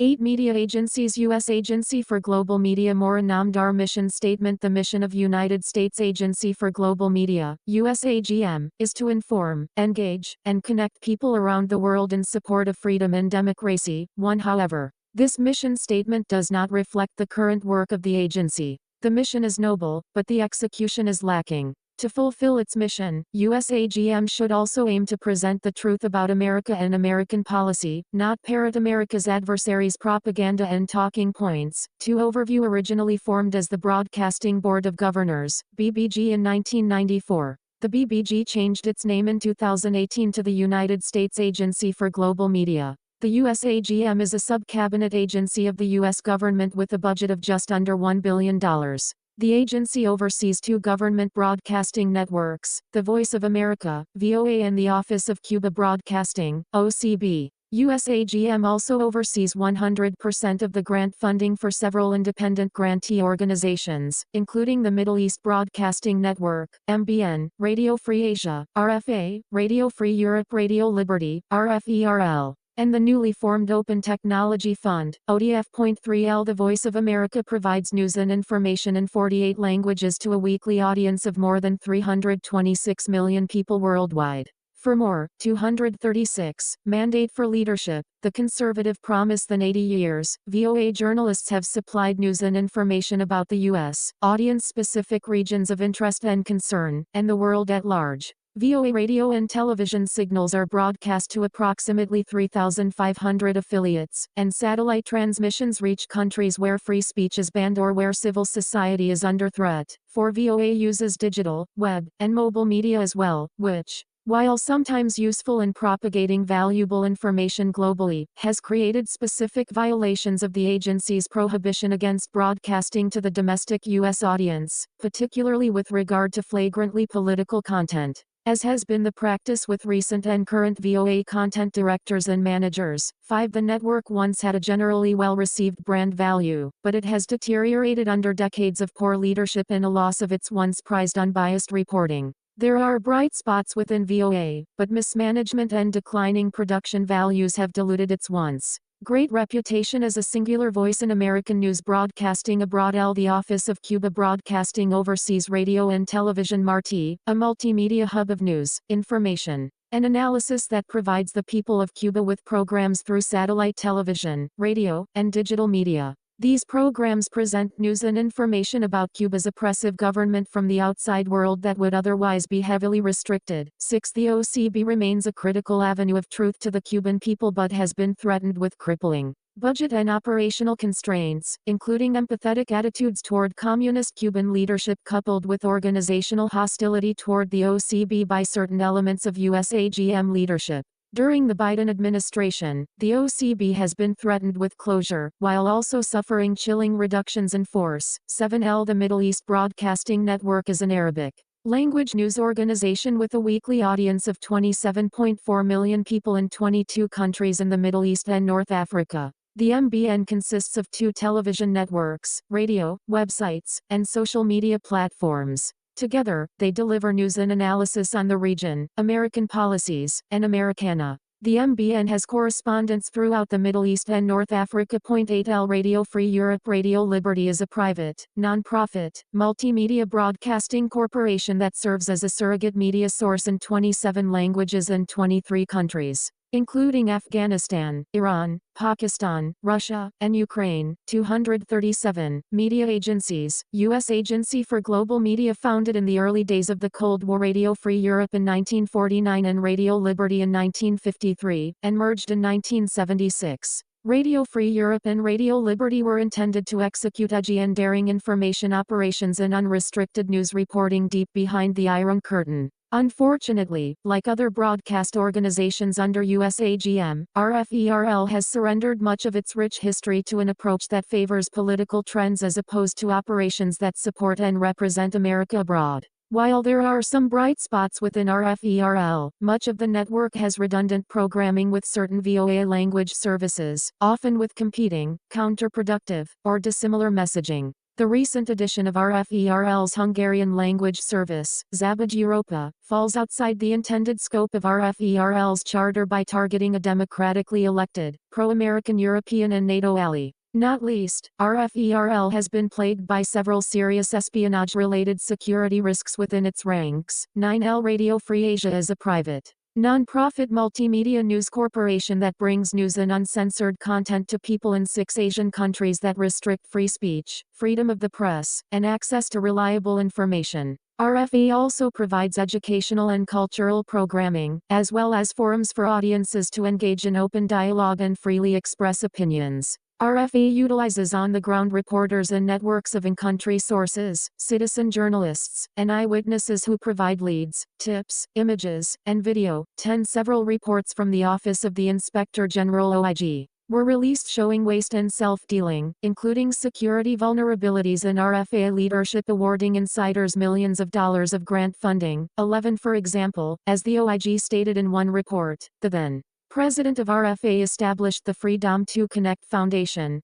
8 Media Agencies U.S. Agency for Global Media Mora Namdar Mission Statement The mission of United States Agency for Global Media, USAGM, is to inform, engage, and connect people around the world in support of freedom and democracy. However, this mission statement does not reflect the current work of the agency. The mission is noble, but the execution is lacking. To fulfill its mission, USAGM should also aim to present the truth about America and American policy, not parrot America's adversaries' propaganda and talking points. 2 Overview Originally formed as the Broadcasting Board of Governors, BBG in 1994. The BBG changed its name in 2018 to the United States Agency for Global Media. The USAGM is a sub-cabinet agency of the U.S. government with a budget of just under $1 billion. The agency oversees 2 government broadcasting networks, the Voice of America, VOA, and the Office of Cuba Broadcasting, OCB. USAGM also oversees 100% of the grant funding for several independent grantee organizations, including the Middle East Broadcasting Network, MBN, Radio Free Asia, RFA, Radio Free Europe, Radio Liberty, RFERL, and the newly formed Open Technology Fund, ODF.3L. The Voice of America provides news and information in 48 languages to a weekly audience of more than 326 million people worldwide. For more, 236, Mandate for Leadership, The Conservative Promise than 80 years, VOA journalists have supplied news and information about the U.S., audience-specific regions of interest and concern, and the world at large. VOA radio and television signals are broadcast to approximately 3,500 affiliates, and satellite transmissions reach countries where free speech is banned or where civil society is under threat. VOA uses digital, web, and mobile media as well, which, while sometimes useful in propagating valuable information globally, has created specific violations of the agency's prohibition against broadcasting to the domestic U.S. audience, particularly with regard to flagrantly political content. As has been the practice with recent and current VOA content directors and managers. 5 The network once had a generally well-received brand value, but it has deteriorated under decades of poor leadership and a loss of its once prized unbiased reporting. There are bright spots within VOA, but mismanagement and declining production values have diluted its once great reputation as a singular voice in American news broadcasting abroad. The Office of Cuba Broadcasting oversees radio and television Marti, a multimedia hub of news, information, and analysis that provides the people of Cuba with programs through satellite television, radio, and digital media. These programs present news and information about Cuba's oppressive government from the outside world that would otherwise be heavily restricted. 6 The OCB remains a critical avenue of truth to the Cuban people but has been threatened with crippling budget and operational constraints, including empathetic attitudes toward communist Cuban leadership coupled with organizational hostility toward the OCB by certain elements of USAGM leadership. During the Biden administration, the OCB has been threatened with closure, while also suffering chilling reductions in force. 7 The Middle East Broadcasting Network is an Arabic language news organization with a weekly audience of 27.4 million people in 22 countries in the Middle East and North Africa. The MBN consists of 2 television networks, radio, websites, and social media platforms. Together, they deliver news and analysis on the region, American policies, and Americana. The MBN has correspondents throughout the Middle East and North Africa. 8 Radio Free Europe Radio Liberty is a private, non-profit, multimedia broadcasting corporation that serves as a surrogate media source in 27 languages and 23 countries, including Afghanistan, Iran, Pakistan, Russia, and Ukraine. 237 Media Agencies, U.S. Agency for Global Media founded in the early days of the Cold War. Radio Free Europe in 1949 and Radio Liberty in 1953, and merged in 1976. Radio Free Europe and Radio Liberty were intended to execute edgy and daring information operations and unrestricted news reporting deep behind the Iron Curtain. Unfortunately, like other broadcast organizations under USAGM, RFERL has surrendered much of its rich history to an approach that favors political trends as opposed to operations that support and represent America abroad. While there are some bright spots within RFERL, much of the network has redundant programming with certain VOA language services, often with competing, counterproductive, or dissimilar messaging. The recent addition of RFERL's Hungarian language service, Szabad Europa, falls outside the intended scope of RFERL's charter by targeting a democratically elected, pro-American European and NATO ally. Not least, RFERL has been plagued by several serious espionage-related security risks within its ranks. 9L Radio Free Asia is a private, non-profit multimedia news corporation that brings news and uncensored content to people in 6 Asian countries that restrict free speech, freedom of the press, and access to reliable information. RFE also provides educational and cultural programming, as well as forums for audiences to engage in open dialogue and freely express opinions. RFE utilizes on-the-ground reporters and networks of in-country sources, citizen journalists, and eyewitnesses who provide leads, tips, images, and video. Several reports from the Office of the Inspector General (OIG) were released showing waste and self-dealing, including security vulnerabilities in RFA leadership awarding insiders millions of dollars of grant funding. 11 For example, as the OIG stated in one report, the then President of RFA established the Freedom to Connect Foundation,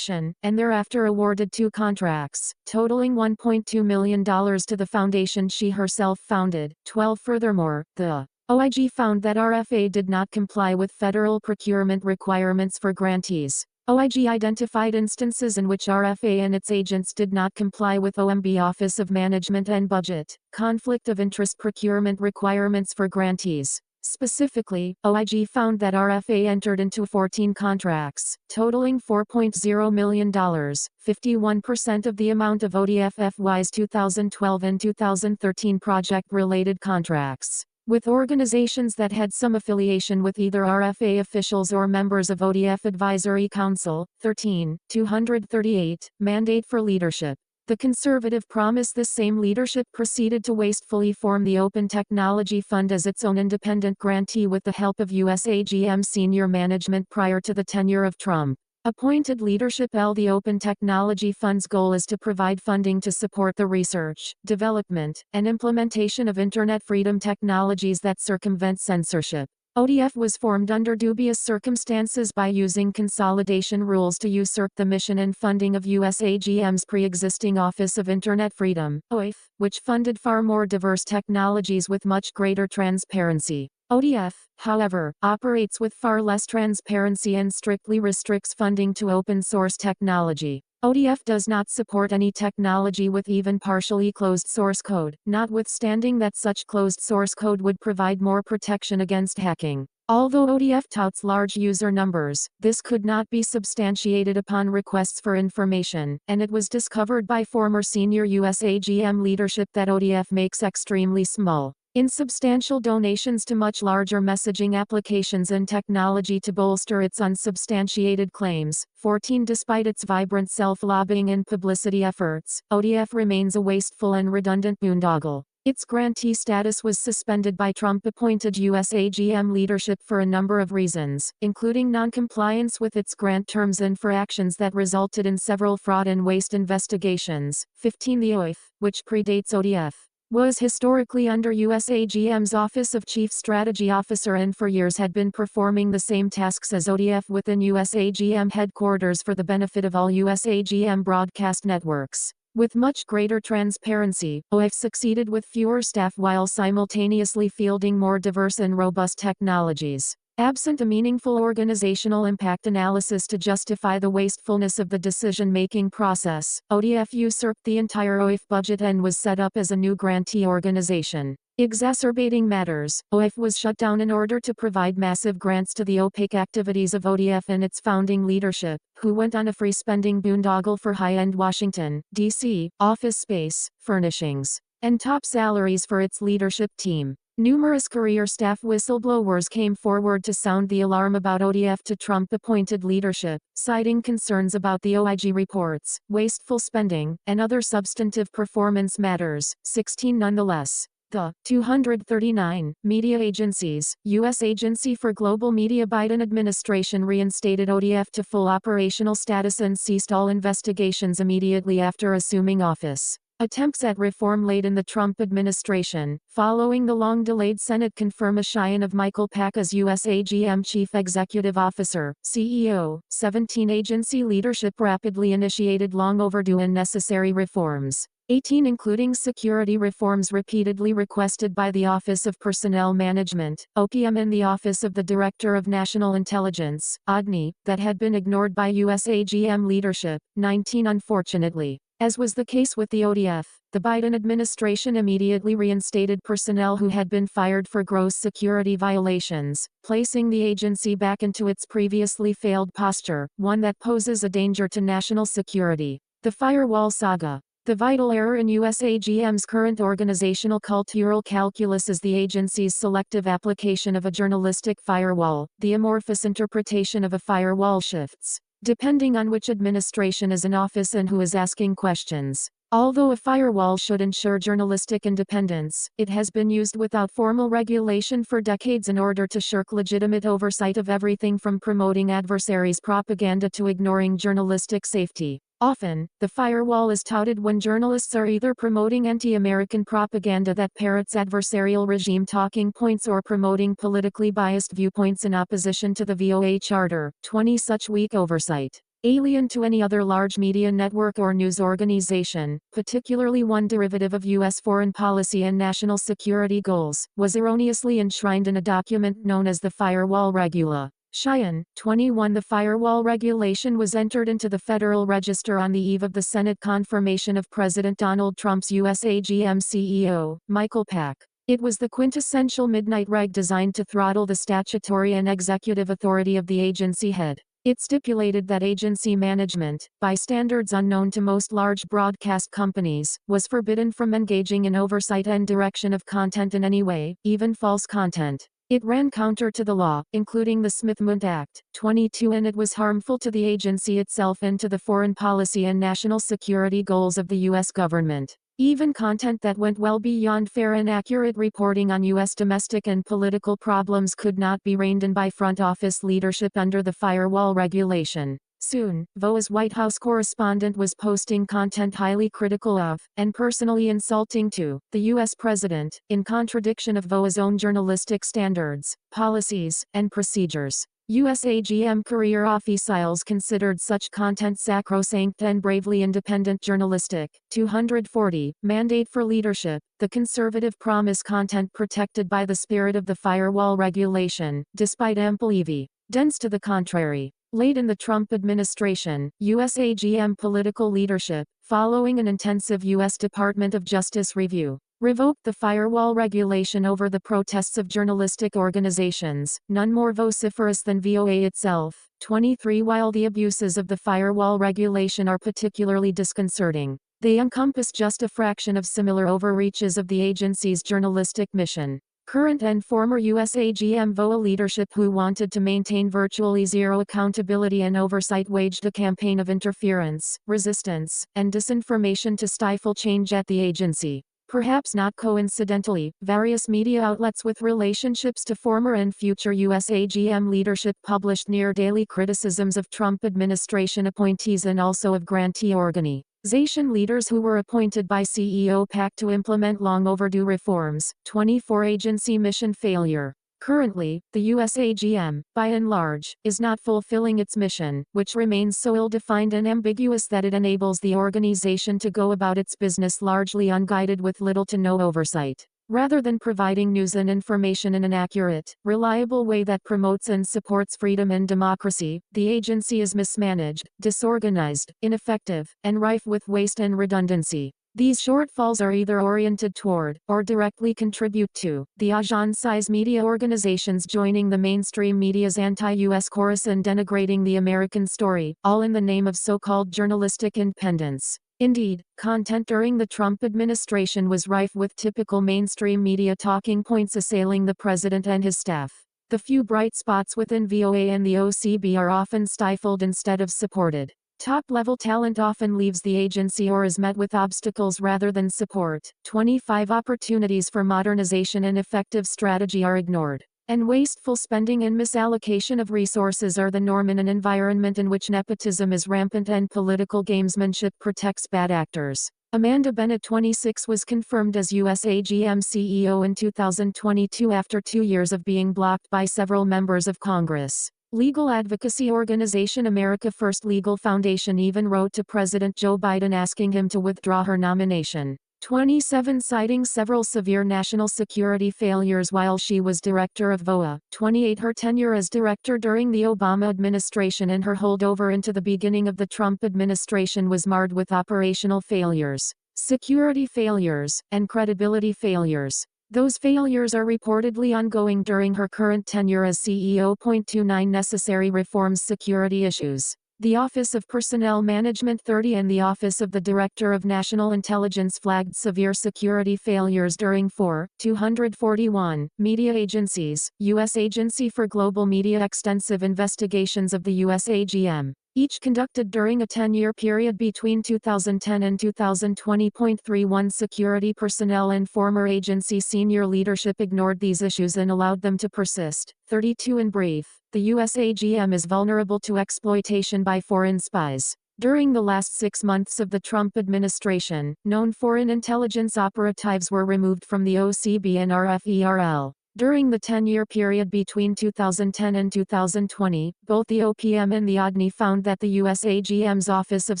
and thereafter awarded 2 contracts, totaling $1.2 million to the foundation she herself founded. 12 Furthermore, the OIG found that RFA did not comply with federal procurement requirements for grantees. OIG identified instances in which RFA and its agents did not comply with OMB Office of Management and Budget, conflict of interest procurement requirements for grantees. Specifically, OIG found that RFA entered into 14 contracts, totaling $4.0 million, 51% of the amount of ODF-FY's 2012 and 2013 project-related contracts, with organizations that had some affiliation with either RFA officials or members of ODF Advisory Council. 13. 238, Mandate for Leadership. The conservative promise this same leadership proceeded to wastefully form the Open Technology Fund as its own independent grantee with the help of USAGM senior management prior to the tenure of Trump. Appointed leadership. The Open Technology Fund's goal is to provide funding to support the research, development, and implementation of Internet freedom technologies that circumvent censorship. ODF was formed under dubious circumstances by using consolidation rules to usurp the mission and funding of USAGM's pre-existing Office of Internet Freedom, OIF, which funded far more diverse technologies with much greater transparency. ODF, however, operates with far less transparency and strictly restricts funding to open-source technology. ODF does not support any technology with even partially closed source code, notwithstanding that such closed source code would provide more protection against hacking. Although ODF touts large user numbers, this could not be substantiated upon requests for information, and it was discovered by former senior USAGM leadership that ODF makes extremely small, insubstantial donations to much larger messaging applications and technology to bolster its unsubstantiated claims. 14 Despite its vibrant self-lobbying and publicity efforts, ODF remains a wasteful and redundant boondoggle. Its grantee status was suspended by Trump-appointed USAGM leadership for a number of reasons, including non-compliance with its grant terms and for actions that resulted in several fraud and waste investigations. 15 The OIF, which predates ODF, was historically under USAGM's Office of Chief Strategy Officer and for years had been performing the same tasks as ODF within USAGM headquarters for the benefit of all USAGM broadcast networks. With much greater transparency, OIF succeeded with fewer staff while simultaneously fielding more diverse and robust technologies. Absent a meaningful organizational impact analysis to justify the wastefulness of the decision-making process, ODF usurped the entire OIF budget and was set up as a new grantee organization. Exacerbating matters, OIF was shut down in order to provide massive grants to the opaque activities of ODF and its founding leadership, who went on a free-spending boondoggle for high-end Washington, D.C., office space, furnishings, and top salaries for its leadership team. Numerous career staff whistleblowers came forward to sound the alarm about ODF to Trump-appointed leadership, citing concerns about the OIG reports, wasteful spending, and other substantive performance matters. 16 Nonetheless, the 239 media agencies, U.S. Agency for Global Media Biden administration reinstated ODF to full operational status and ceased all investigations immediately after assuming office. Attempts at reform late in the Trump administration, following the long-delayed Senate confirmation of Michael Pack as USAGM Chief Executive Officer, CEO, 17 agency leadership rapidly initiated long overdue and necessary reforms. 18 including security reforms repeatedly requested by the Office of Personnel Management, OPM, and the Office of the Director of National Intelligence, ODNI, that had been ignored by USAGM leadership. 19 unfortunately. As was the case with the ODF, the Biden administration immediately reinstated personnel who had been fired for gross security violations, placing the agency back into its previously failed posture, one that poses a danger to national security. The firewall saga. The vital error in USAGM's current organizational cultural calculus is the agency's selective application of a journalistic firewall. The amorphous interpretation of a firewall shifts depending on which administration is in office and who is asking questions. Although a firewall should ensure journalistic independence, it has been used without formal regulation for decades in order to shirk legitimate oversight of everything from promoting adversaries' propaganda to ignoring journalistic safety. Often, the firewall is touted when journalists are either promoting anti-American propaganda that parrots adversarial regime talking points or promoting politically biased viewpoints in opposition to the VOA Charter. 20 Such weak oversight, alien to any other large media network or news organization, particularly one derivative of U.S. foreign policy and national security goals, was erroneously enshrined in a document known as the Firewall Regula. Cheyenne, 21. The firewall regulation was entered into the Federal Register on the eve of the Senate confirmation of President Donald Trump's USAGM CEO, Michael Pack. It was the quintessential midnight reg designed to throttle the statutory and executive authority of the agency head. It stipulated that agency management, by standards unknown to most large broadcast companies, was forbidden from engaging in oversight and direction of content in any way, even false content. It ran counter to the law, including the Smith-Mundt Act, 22, and it was harmful to the agency itself and to the foreign policy and national security goals of the U.S. government. Even content that went well beyond fair and accurate reporting on U.S. domestic and political problems could not be reined in by front office leadership under the firewall regulation. Soon, VOA's White House correspondent was posting content highly critical of, and personally insulting to, the U.S. president, in contradiction of VOA's own journalistic standards, policies, and procedures. USAGM career officials considered such content sacrosanct and bravely independent journalistic. 240. Mandate for leadership. The conservative promise content protected by the spirit of the firewall regulation, despite ample evidence to the contrary. Late in the Trump administration, USAGM political leadership, following an intensive U.S. Department of Justice review, revoked the firewall regulation over the protests of journalistic organizations, none more vociferous than VOA itself. 23. While the abuses of the firewall regulation are particularly disconcerting, they encompass just a fraction of similar overreaches of the agency's journalistic mission. Current and former USAGM VOA leadership who wanted to maintain virtually zero accountability and oversight waged a campaign of interference, resistance, and disinformation to stifle change at the agency. Perhaps not coincidentally, various media outlets with relationships to former and future USAGM leadership published near-daily criticisms of Trump administration appointees and also of grantee organizations. Leaders who were appointed by CEO Pack to implement long overdue reforms. 24. Agency mission failure. Currently, the USAGM, by and large, is not fulfilling its mission, which remains so ill-defined and ambiguous that it enables the organization to go about its business largely unguided with little to no oversight. Rather than providing news and information in an accurate, reliable way that promotes and supports freedom and democracy, the agency is mismanaged, disorganized, ineffective, and rife with waste and redundancy. These shortfalls are either oriented toward, or directly contribute to, the agent-size media organizations joining the mainstream media's anti-US chorus and denigrating the American story, all in the name of so-called journalistic independence. Indeed, content during the Trump administration was rife with typical mainstream media talking points assailing the president and his staff. The few bright spots within VOA and the OCB are often stifled instead of supported. Top-level talent often leaves the agency or is met with obstacles rather than support. 25. Opportunities for modernization and effective strategy are ignored. And wasteful spending and misallocation of resources are the norm in an environment in which nepotism is rampant and political gamesmanship protects bad actors. Amanda Bennett, 26, was confirmed as USAGM CEO in 2022 after 2 years of being blocked by several members of Congress. Legal advocacy organization America First Legal Foundation even wrote to President Joe Biden asking him to withdraw her nomination. 27, citing several severe national security failures while she was director of VOA. 28, her tenure as director during the Obama administration and her holdover into the beginning of the Trump administration was marred with operational failures, security failures, and credibility failures. Those failures are reportedly ongoing during her current tenure as CEO. 29, necessary reforms, security issues. The Office of Personnel Management 30 and the Office of the Director of National Intelligence flagged severe security failures during 241 media agencies, U.S. Agency for Global Media extensive investigations of the USAGM, each conducted during a 10-year period between 2010 and 2020. 31 Security personnel and former agency senior leadership ignored these issues and allowed them to persist. 32 In brief, the USAGM is vulnerable to exploitation by foreign spies. During the last 6 months of the Trump administration, known foreign intelligence operatives were removed from the OCB and RFERL. During the 10-year period between 2010 and 2020, both the OPM and the ODNI found that the USAGM's Office of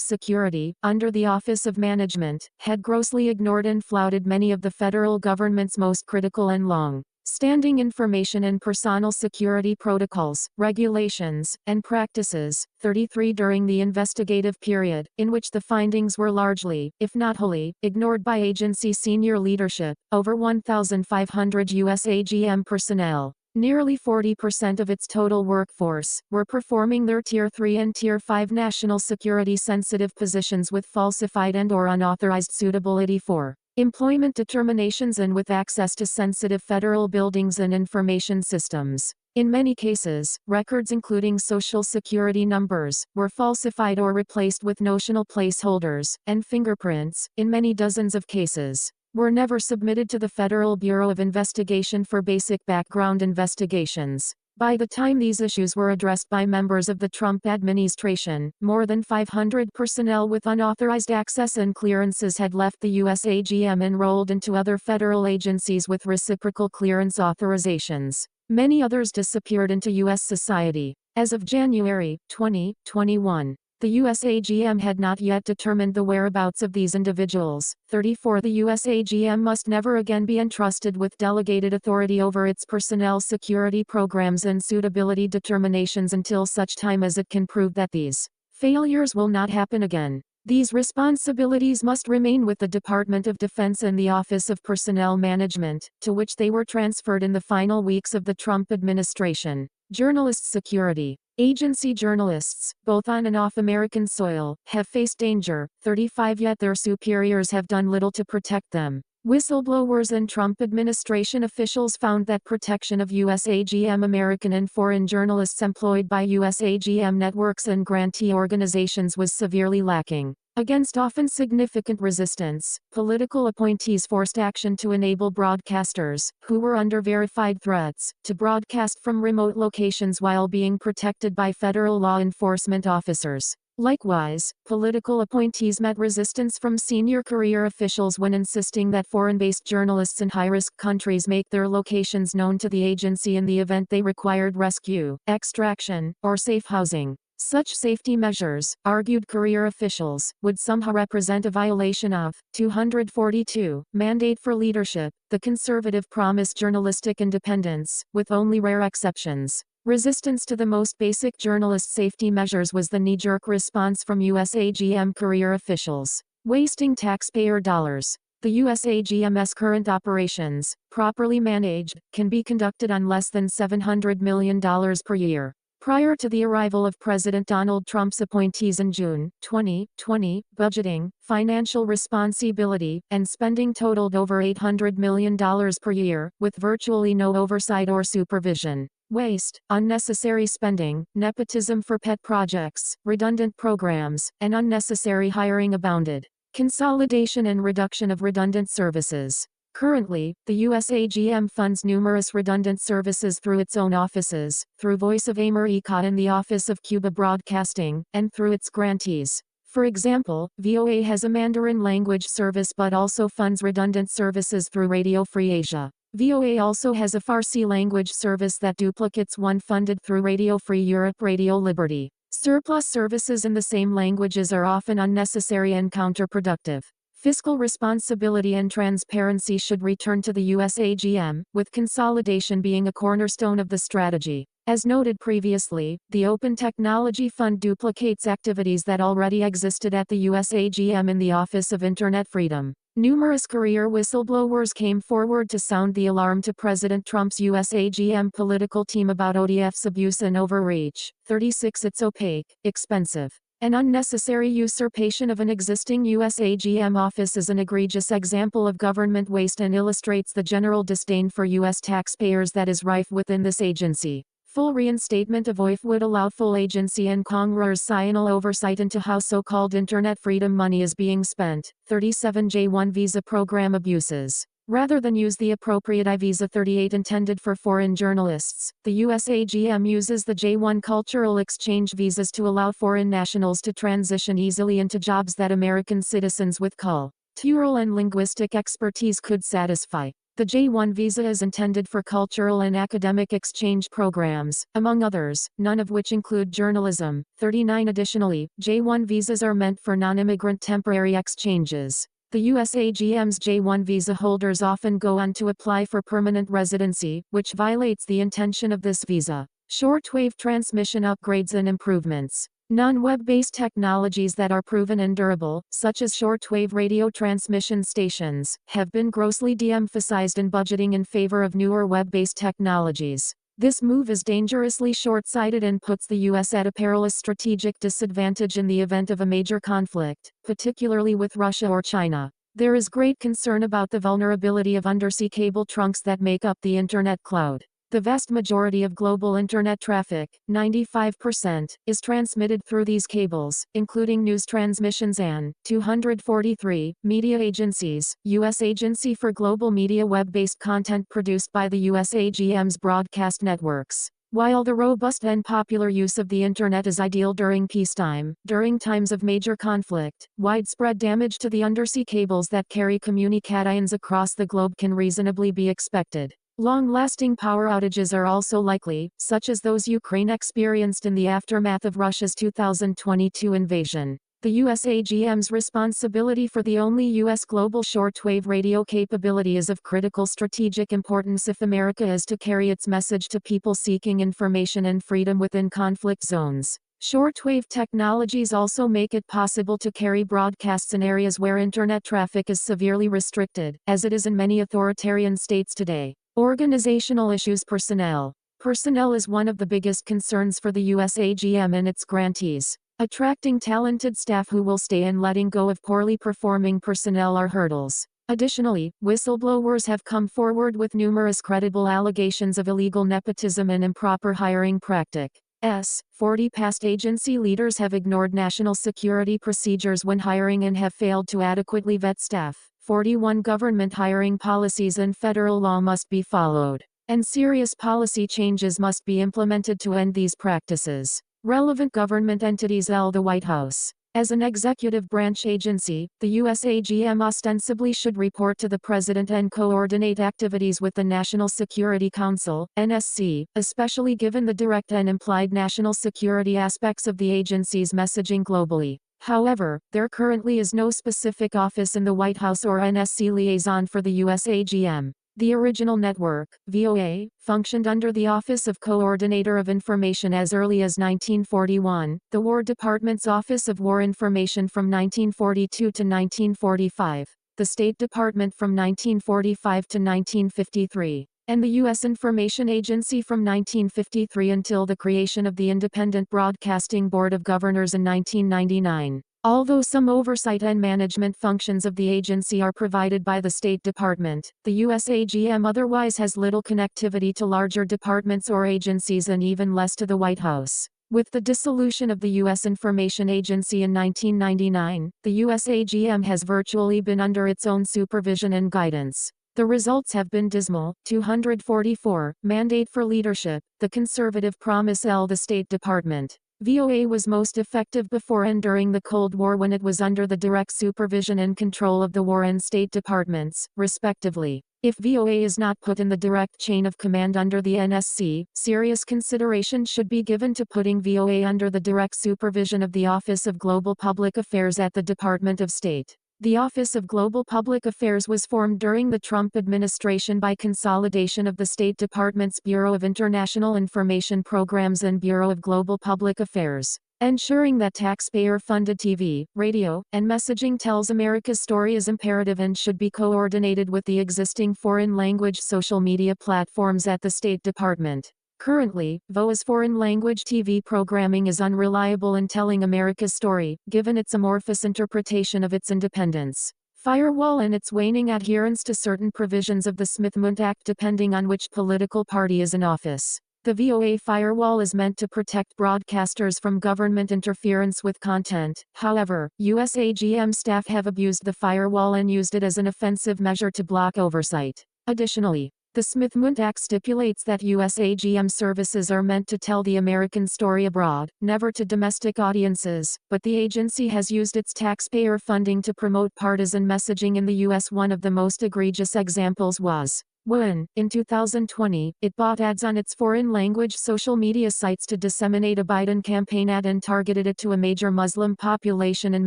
Security, under the Office of Management, had grossly ignored and flouted many of the federal government's most critical and long-standing information and personal security protocols, regulations, and practices. 33 During the investigative period, in which the findings were largely, if not wholly, ignored by agency senior leadership, over 1,500 USAGM personnel, nearly 40% of its total workforce, were performing their Tier 3 and Tier 5 national security sensitive positions with falsified and/or unauthorized suitability for employment determinations and with access to sensitive federal buildings and information systems. In many cases, records including Social Security numbers, were falsified or replaced with notional placeholders, and fingerprints, in many dozens of cases, were never submitted to the Federal Bureau of Investigation for basic background investigations. By the time these issues were addressed by members of the Trump administration, more than 500 personnel with unauthorized access and clearances had left the USAGM and rolled into other federal agencies with reciprocal clearance authorizations. Many others disappeared into U.S. society. As of January 2021, the USAGM had not yet determined the whereabouts of these individuals. 34 The USAGM must never again be entrusted with delegated authority over its personnel security programs and suitability determinations until such time as it can prove that these failures will not happen again. These responsibilities must remain with the Department of Defense and the Office of Personnel Management, to which they were transferred in the final weeks of the Trump administration. Journalist security. Agency journalists, both on and off American soil, have faced danger. 35 Yet their superiors have done little to protect them. Whistleblowers and Trump administration officials found that protection of USAGM American and foreign journalists employed by USAGM networks and grantee organizations was severely lacking. Against often significant resistance, political appointees forced action to enable broadcasters, who were under verified threats, to broadcast from remote locations while being protected by federal law enforcement officers. Likewise, political appointees met resistance from senior career officials when insisting that foreign-based journalists in high-risk countries make their locations known to the agency in the event they required rescue, extraction, or safe housing. Such safety measures, argued career officials, would somehow represent a violation of 242 Mandate for Leadership, the conservative promise journalistic independence, with only rare exceptions. Resistance to the most basic journalist safety measures was the knee-jerk response from USAGM career officials. Wasting taxpayer dollars. The USAGM's current operations, properly managed, can be conducted on less than $700 million per year. Prior to the arrival of President Donald Trump's appointees in June 2020, budgeting, financial responsibility, and spending totaled over $800 million per year, with virtually no oversight or supervision. Waste, unnecessary spending, nepotism for pet projects, redundant programs, and unnecessary hiring abounded. Consolidation and reduction of redundant services. Currently, the USAGM funds numerous redundant services through its own offices, through Voice of America and the Office of Cuba Broadcasting, and through its grantees. For example, VOA has a Mandarin language service but also funds redundant services through Radio Free Asia. VOA also has a Farsi language service that duplicates one funded through Radio Free Europe, Radio Liberty. Surplus services in the same languages are often unnecessary and counterproductive. Fiscal responsibility and transparency should return to the US AGM, with consolidation being a cornerstone of the strategy. As noted previously, the Open Technology Fund duplicates activities that already existed at the US AGM in the Office of Internet Freedom. Numerous career whistleblowers came forward to sound the alarm to President Trump's US AGM political team about ODF's abuse and overreach. 36 It's opaque, expensive, an unnecessary usurpation of an existing US AGM office is an egregious example of government waste and illustrates the general disdain for US taxpayers that is rife within this agency. Full reinstatement of OIF would allow full agency and congressional oversight into how so-called internet freedom money is being spent. 37 J1 visa program abuses. Rather than use the appropriate I-Visa 38 intended for foreign journalists, the US AGM uses the J1 cultural exchange visas to allow foreign nationals to transition easily into jobs that American citizens with cultural and linguistic expertise could satisfy. The J1 visa is intended for cultural and academic exchange programs, among others, none of which include journalism. 39 Additionally, J1 visas are meant for non-immigrant temporary exchanges. The US AGM's J1 visa holders often go on to apply for permanent residency, which violates the intention of this visa. Shortwave transmission upgrades and improvements. Non-web-based technologies that are proven and durable, such as shortwave radio transmission stations, have been grossly de-emphasized in budgeting in favor of newer web-based technologies. This move is dangerously short-sighted and puts the U.S. at a perilous strategic disadvantage in the event of a major conflict, particularly with Russia or China. There is great concern about the vulnerability of undersea cable trunks that make up the Internet cloud. The vast majority of global Internet traffic, 95%, is transmitted through these cables, including news transmissions and 243 media agencies. U.S. Agency for Global Media web-based content produced by the U.S. AGM's broadcast networks. While the robust and popular use of the Internet is ideal during peacetime, during times of major conflict, widespread damage to the undersea cables that carry communications across the globe can reasonably be expected. Long-lasting power outages are also likely, such as those Ukraine experienced in the aftermath of Russia's 2022 invasion. The US AGM's responsibility for the only US global shortwave radio capability is of critical strategic importance if America is to carry its message to people seeking information and freedom within conflict zones. Shortwave technologies also make it possible to carry broadcasts in areas where Internet traffic is severely restricted, as it is in many authoritarian states today. Organizational issues. Personnel. Personnel is one of the biggest concerns for the US AGM and its grantees. Attracting talented staff who will stay and letting go of poorly performing personnel are hurdles. Additionally, whistleblowers have come forward with numerous credible allegations of illegal nepotism and improper hiring practices. 40 past agency leaders have ignored national security procedures when hiring and have failed to adequately vet staff. 41 government hiring policies and federal law must be followed, and serious policy changes must be implemented to end these practices. Relevant government entities. The White House. As an executive branch agency, the US AGM ostensibly should report to the President and coordinate activities with the National Security Council, NSC, especially given the direct and implied national security aspects of the agency's messaging globally. However, there currently is no specific office in the White House or NSC liaison for the US AGM. The original network, VOA, functioned under the Office of Coordinator of Information as early as 1941, the War Department's Office of War Information from 1942 to 1945, the State Department from 1945 to 1953, and the U.S. Information Agency from 1953 until the creation of the Independent Broadcasting Board of Governors in 1999. Although some oversight and management functions of the agency are provided by the State Department, the US AGM otherwise has little connectivity to larger departments or agencies and even less to the White House. With the dissolution of the U.S. Information Agency in 1999, the US AGM has virtually been under its own supervision and guidance. The results have been dismal. 244, Mandate for Leadership, the Conservative Promise. The State Department. VOA was most effective before and during the Cold War when it was under the direct supervision and control of the War and State Departments, respectively. If VOA is not put in the direct chain of command under the NSC, serious consideration should be given to putting VOA under the direct supervision of the Office of Global Public Affairs at the Department of State. The Office of Global Public Affairs was formed during the Trump administration by consolidation of the State Department's Bureau of International Information Programs and Bureau of Global Public Affairs. Ensuring that taxpayer-funded TV, radio, and messaging tells America's story is imperative and should be coordinated with the existing foreign language social media platforms at the State Department. Currently, VOA's foreign language TV programming is unreliable in telling America's story, given its amorphous interpretation of its independence, firewall and its waning adherence to certain provisions of the Smith-Mundt Act depending on which political party is in office. The VOA firewall is meant to protect broadcasters from government interference with content. However, USAGM staff have abused the firewall and used it as an offensive measure to block oversight. Additionally, the Smith-Mundt Act stipulates that USAGM services are meant to tell the American story abroad, never to domestic audiences, but the agency has used its taxpayer funding to promote partisan messaging in the U.S. One of the most egregious examples was when, in 2020, it bought ads on its foreign language social media sites to disseminate a Biden campaign ad and targeted it to a major Muslim population in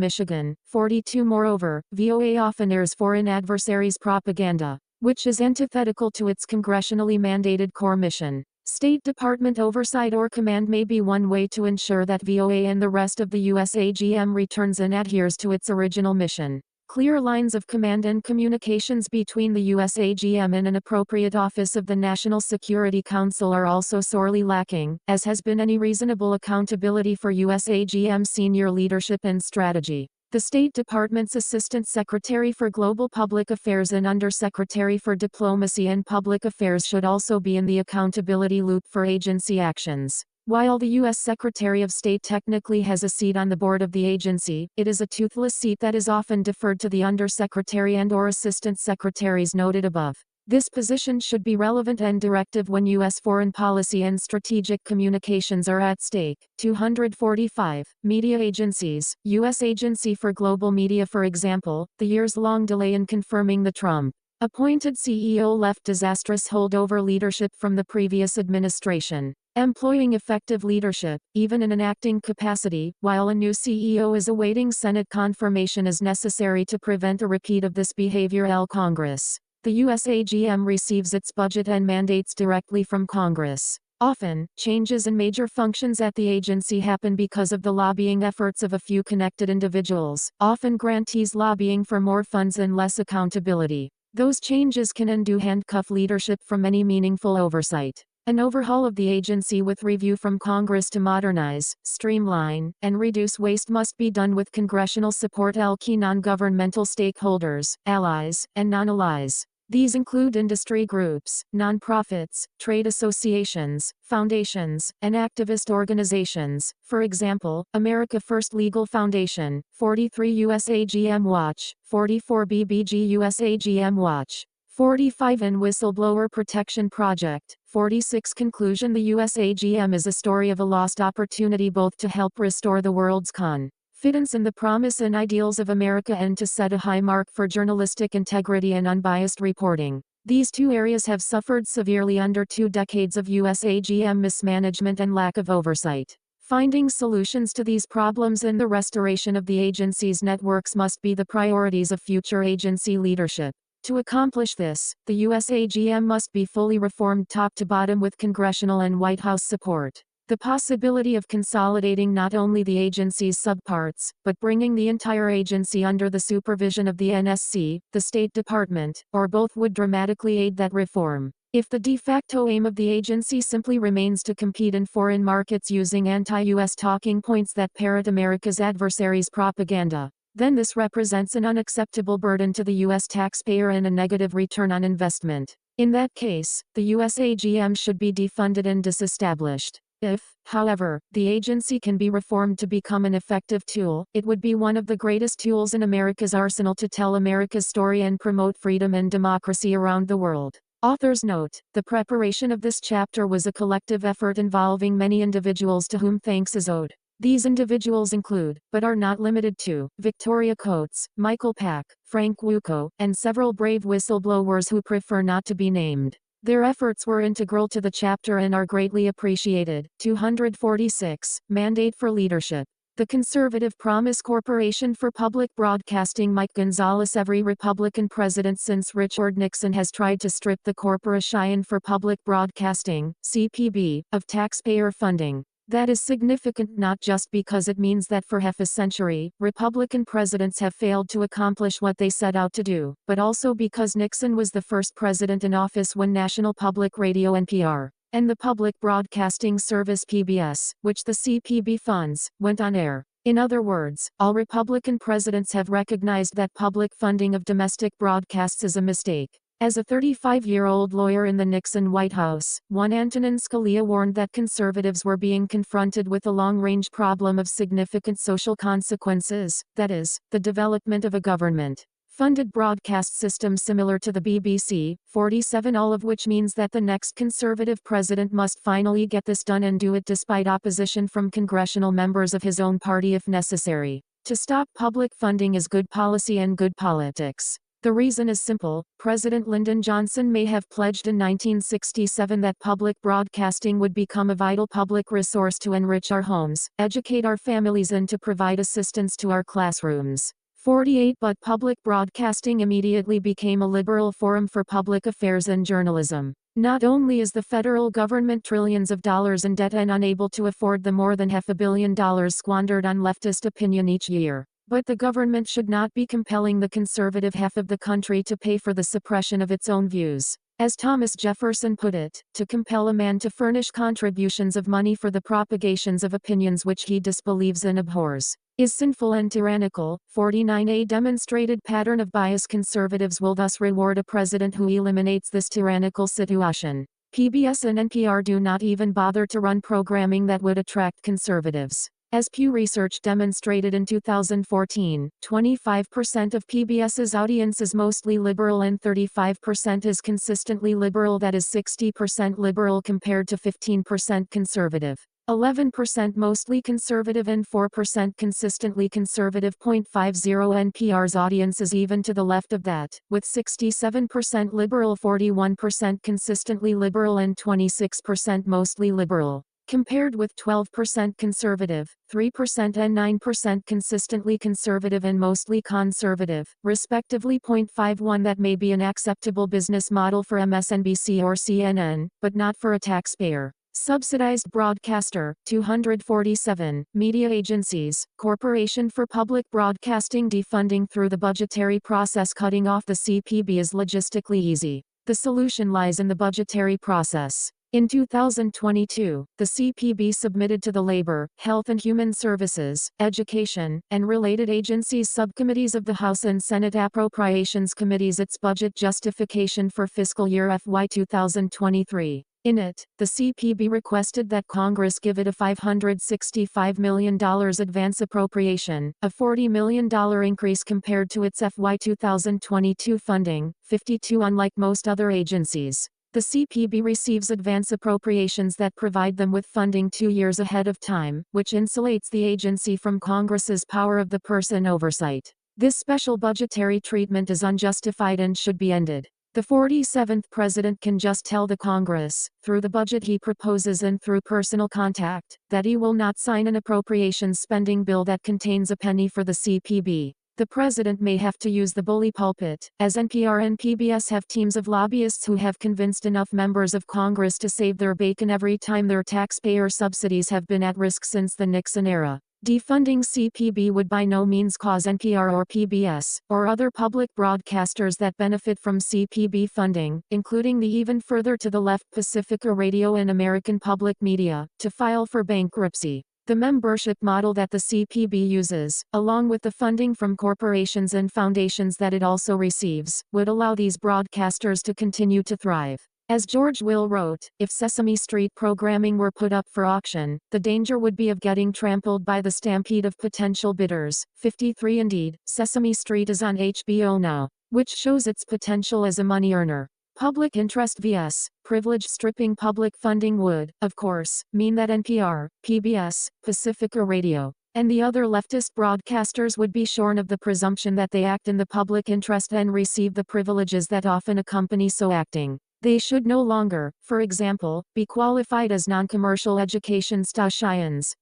Michigan. 42 Moreover, VOA often airs foreign adversaries' propaganda, which is antithetical to its congressionally mandated core mission. State Department oversight or command may be one way to ensure that VOA and the rest of the USAGM returns and adheres to its original mission. Clear lines of command and communications between the USAGM and an appropriate office of the National Security Council are also sorely lacking, as has been any reasonable accountability for USAGM senior leadership and strategy. The State Department's Assistant Secretary for Global Public Affairs and Undersecretary for Diplomacy and Public Affairs should also be in the accountability loop for agency actions. While the U.S. Secretary of State technically has a seat on the board of the agency, it is a toothless seat that is often deferred to the Undersecretary and/or Assistant Secretaries noted above. This position should be relevant and directive when U.S. foreign policy and strategic communications are at stake. 245. Media agencies. U.S. Agency for Global Media. For example, the years-long delay in confirming the Trump-appointed CEO left disastrous holdover leadership from the previous administration. Employing effective leadership, even in an acting capacity, while a new CEO is awaiting Senate confirmation is necessary to prevent a repeat of this behavior. Congress. The USAGM receives its budget and mandates directly from Congress. Often, changes in major functions at the agency happen because of the lobbying efforts of a few connected individuals, often grantees lobbying for more funds and less accountability. Those changes can undo handcuff leadership from any meaningful oversight. An overhaul of the agency with review from Congress to modernize, streamline, and reduce waste must be done with congressional support. Key non-governmental stakeholders, allies, and non-allies. These include industry groups, nonprofits, trade associations, foundations, and activist organizations. For example, America First Legal Foundation, 43 USAGM Watch, 44 BBG USAGM Watch. 45 and Whistleblower Protection Project. 46 Conclusion. The USAGM is a story of a lost opportunity both to help restore the world's confidence in the promise and ideals of America and to set a high mark for journalistic integrity and unbiased reporting. These two areas have suffered severely under 2 decades of USAGM mismanagement and lack of oversight. Finding solutions to these problems and the restoration of the agency's networks must be the priorities of future agency leadership. To accomplish this, the USAGM must be fully reformed top to bottom with congressional and White House support. The possibility of consolidating not only the agency's subparts, but bringing the entire agency under the supervision of the NSC, the State Department, or both would dramatically aid that reform. If the de facto aim of the agency simply remains to compete in foreign markets using anti-US talking points that parrot America's adversaries' propaganda, then this represents an unacceptable burden to the U.S. taxpayer and a negative return on investment. In that case, the USAGM should be defunded and disestablished. If, however, the agency can be reformed to become an effective tool, it would be one of the greatest tools in America's arsenal to tell America's story and promote freedom and democracy around the world. Author's note: the preparation of this chapter was a collective effort involving many individuals to whom thanks is owed. These individuals include, but are not limited to, Victoria Coates, Michael Pack, Frank Wuko, and several brave whistleblowers who prefer not to be named. Their efforts were integral to the chapter and are greatly appreciated. 246. Mandate for Leadership. The Conservative Promise Corporation for Public Broadcasting. Mike Gonzalez. Every Republican president since Richard Nixon has tried to strip the Corporation for Public Broadcasting, CPB, of taxpayer funding. That is significant not just because it means that for half a century, Republican presidents have failed to accomplish what they set out to do, but also because Nixon was the first president in office when National Public Radio (NPR) and the Public Broadcasting Service (PBS), which the CPB funds, went on air. In other words, all Republican presidents have recognized that public funding of domestic broadcasts is a mistake. As a 35-year-old lawyer in the Nixon White House, one Antonin Scalia warned that conservatives were being confronted with a long-range problem of significant social consequences, that is, the development of a government-funded broadcast system similar to the BBC, 47, all of which means that the next conservative president must finally get this done and do it despite opposition from congressional members of his own party if necessary. To stop public funding is good policy and good politics. The reason is simple. President Lyndon Johnson may have pledged in 1967 that public broadcasting would become a vital public resource to enrich our homes, educate our families, and to provide assistance to our classrooms. 48. But public broadcasting immediately became a liberal forum for public affairs and journalism. Not only is the federal government trillions of dollars in debt and unable to afford the more than $500 million squandered on leftist opinion each year, but the government should not be compelling the conservative half of the country to pay for the suppression of its own views. As Thomas Jefferson put it, to compel a man to furnish contributions of money for the propagations of opinions which he disbelieves and abhors, is sinful and tyrannical. 49. A demonstrated pattern of bias. Conservatives will thus reward a president who eliminates this tyrannical situation. PBS and NPR do not even bother to run programming that would attract conservatives. As Pew Research demonstrated in 2014, 25% of PBS's audience is mostly liberal and 35% is consistently liberal, that is 60% liberal compared to 15% conservative. 11% mostly conservative and 4% consistently conservative. 50. NPR's audience is even to the left of that, with 67% liberal, 41% consistently liberal and 26% mostly liberal, compared with 12% conservative, 3% and 9% consistently conservative and mostly conservative, respectively. 51. That may be an acceptable business model for MSNBC or CNN, but not for a taxpayer subsidized broadcaster. 247. Media agencies. Corporation for Public Broadcasting. Defunding through the budgetary process. Cutting off the CPB is logistically easy. The solution lies in the budgetary process. In 2022, the CPB submitted to the Labor, Health and Human Services, Education, and Related Agencies subcommittees of the House and Senate Appropriations Committees its budget justification for fiscal year FY 2023. In it, the CPB requested that Congress give it a $565 million advance appropriation, a $40 million increase compared to its FY 2022 funding, 52. Unlike most other agencies, the CPB receives advance appropriations that provide them with funding 2 years ahead of time, which insulates the agency from Congress's power of the purse and oversight. This special budgetary treatment is unjustified and should be ended. The 47th president can just tell the Congress, through the budget he proposes and through personal contact, that he will not sign an appropriations spending bill that contains a penny for the CPB. The president may have to use the bully pulpit, as NPR and PBS have teams of lobbyists who have convinced enough members of Congress to save their bacon every time their taxpayer subsidies have been at risk since the Nixon era. Defunding CPB would by no means cause NPR or PBS, or other public broadcasters that benefit from CPB funding, including the even further to the left Pacifica Radio and American Public Media, to file for bankruptcy. The membership model that the CPB uses, along with the funding from corporations and foundations that it also receives, would allow these broadcasters to continue to thrive. As George Will wrote, if Sesame Street programming were put up for auction, the danger would be of getting trampled by the stampede of potential bidders. 53. Indeed, Sesame Street is on HBO now, which shows its potential as a money earner. Public interest vs. privilege stripping public funding would, of course, mean that NPR, PBS, Pacifica Radio, and the other leftist broadcasters would be shorn of the presumption that they act in the public interest and receive the privileges that often accompany so acting. They should no longer, for example, be qualified as non-commercial education stations,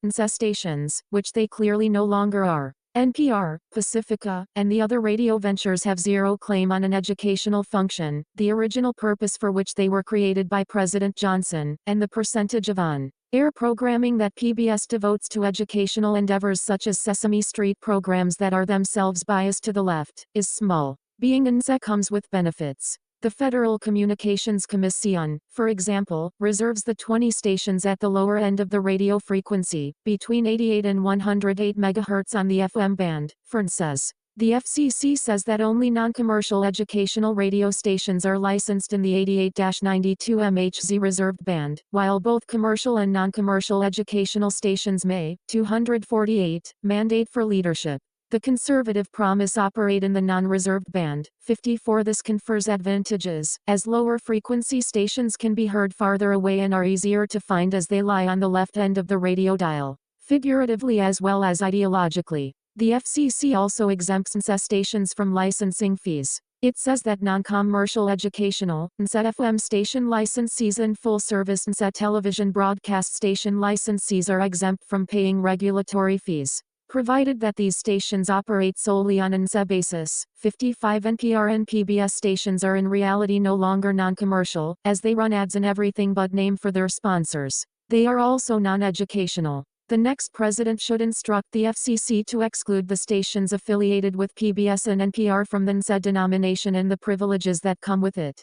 which they clearly no longer are. NPR, Pacifica, and the other radio ventures have zero claim on an educational function, the original purpose for which they were created by President Johnson, and the percentage of on-air programming that PBS devotes to educational endeavors such as Sesame Street programs that are themselves biased to the left, is small. Being NSA comes with benefits. The Federal Communications Commission, for example, reserves the 20 stations at the lower end of the radio frequency, between 88 and 108 MHz on the FM band, for NSAs. The FCC says that only non-commercial educational radio stations are licensed in the 88-92 MHz reserved band, while both commercial and non-commercial educational stations may, 248, mandate for leadership. The conservative promise operate in the non-reserved band, 54. This confers advantages, as lower frequency stations can be heard farther away and are easier to find as they lie on the left end of the radio dial, figuratively as well as ideologically. The FCC also exempts NSA stations from licensing fees. It says that non-commercial educational, NSA FM station licensees and full-service NSA television broadcast station licensees are exempt from paying regulatory fees, provided that these stations operate solely on an NSA basis. 55. NPR and PBS stations are in reality no longer non-commercial, as they run ads in everything but name for their sponsors. They are also non-educational. The next president should instruct the FCC to exclude the stations affiliated with PBS and NPR from the NSA denomination and the privileges that come with it.